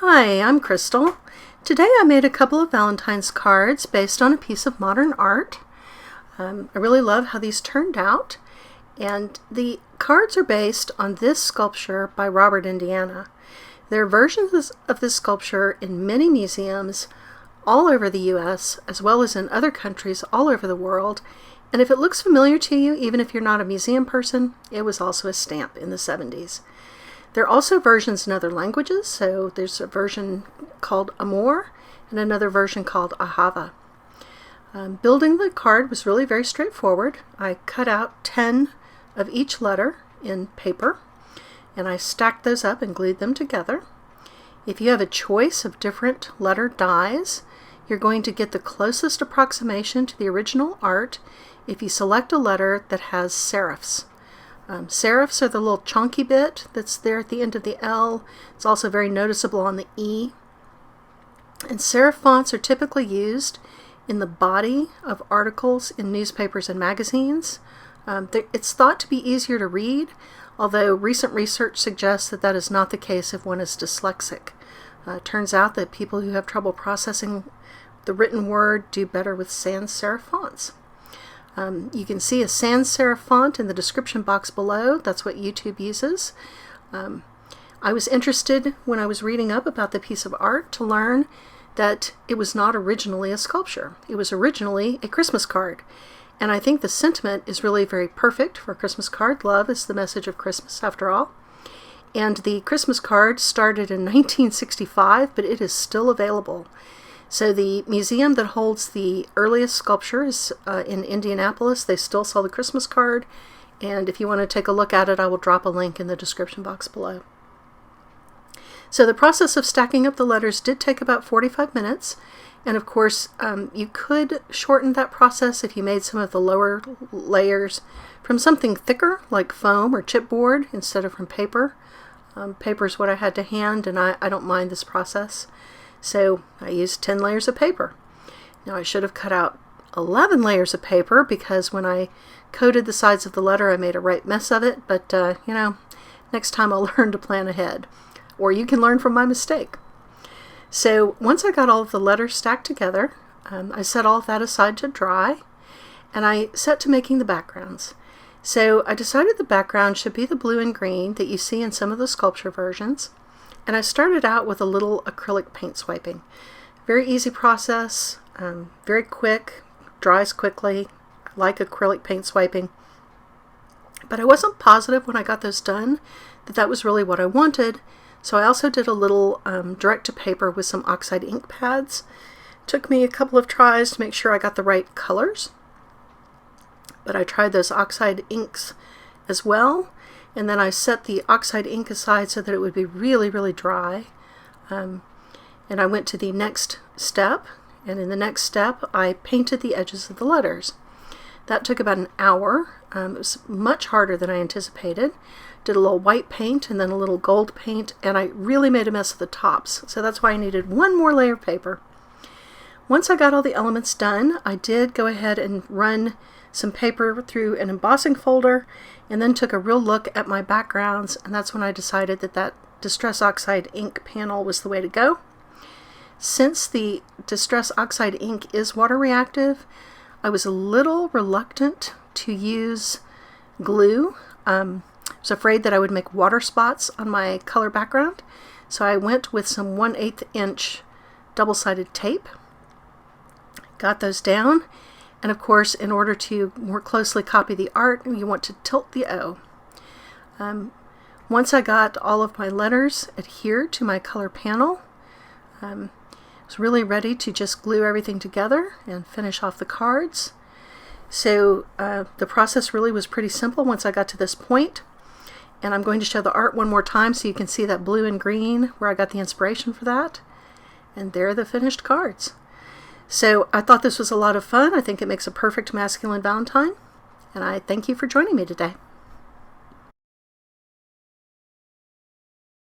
Hi, I'm Crystal. Today I made a couple of Valentine's cards based on a piece of modern art. I really love how these turned out, and the cards are based on this sculpture by Robert Indiana. There are versions of this sculpture in many museums all over the US, as well as in other countries all over the world, and if it looks familiar to you, even if you're not a museum person, it was also a stamp in the 70s. There are also versions in other languages, so there's a version called Amor and another version called Ahava. Building the card was really very straightforward. I cut out 10 of each letter in paper, and I stacked those up and glued them together. If you have a choice of different letter dies, you're going to get the closest approximation to the original art if you select a letter that has serifs. Serifs are the little chonky bit that's there at the end of the L. It's also very noticeable on the E. And serif fonts are typically used in the body of articles in newspapers and magazines. It's thought to be easier to read, although recent research suggests that that is not the case if one is dyslexic. It turns out that people who have trouble processing the written word do better with sans serif fonts. You can see a sans serif font in the description box below. That's what YouTube uses. I was interested when I was reading up about the piece of art to learn that it was not originally a sculpture. It was originally a Christmas card. And I think the sentiment is really very perfect for a Christmas card. Love is the message of Christmas, after all. And the Christmas card started in 1965, but it is still available. So the museum that holds the earliest sculpture is in Indianapolis. They still sell the Christmas card, and if you want to take a look at it, I will drop a link in the description box below. So the process of stacking up the letters did take about 45 minutes, and of course you could shorten that process if you made some of the lower layers from something thicker like foam or chipboard instead of from paper. Paper is what I had to hand, and I don't mind this process. So I used 10 layers of paper. Now I should have cut out 11 layers of paper because when I coated the sides of the letter I made a right mess of it, but next time I'll learn to plan ahead. Or you can learn from my mistake. So once I got all of the letters stacked together, I set all of that aside to dry, and I set to making the backgrounds. So I decided the background should be the blue and green that you see in some of the sculpture versions. And I started out with a little acrylic paint swiping. Very easy process, very quick, dries quickly. I like acrylic paint swiping. But I wasn't positive when I got those done that that was really what I wanted. So I also did a little direct to paper with some oxide ink pads. It took me a couple of tries to make sure I got the right colors. But I tried those oxide inks as well. And then I set the oxide ink aside so that it would be really, really dry. And I went to the next step, and in the next step I painted the edges of the letters. That took about an hour. It was much harder than I anticipated. Did a little white paint and then a little gold paint, and I really made a mess of the tops. So that's why I needed one more layer of paper. Once I got all the elements done, I did go ahead and run some paper through an embossing folder, and then took a real look at my backgrounds, and that's when I decided that that Distress Oxide ink panel was the way to go. Since the Distress Oxide ink is water reactive, I was a little reluctant to use glue. I was afraid that I would make water spots on my color background, so I went with some 1/8 inch double-sided tape. Got those down. And of course, in order to more closely copy the art, you want to tilt the O. Once I got all of my letters adhered to my color panel, I was really ready to just glue everything together and finish off the cards. So the process really was pretty simple once I got to this point. And I'm going to show the art one more time so you can see that blue and green where I got the inspiration for that. And there are the finished cards. So I thought this was a lot of fun. I think it makes a perfect masculine Valentine, and I thank you for joining me today.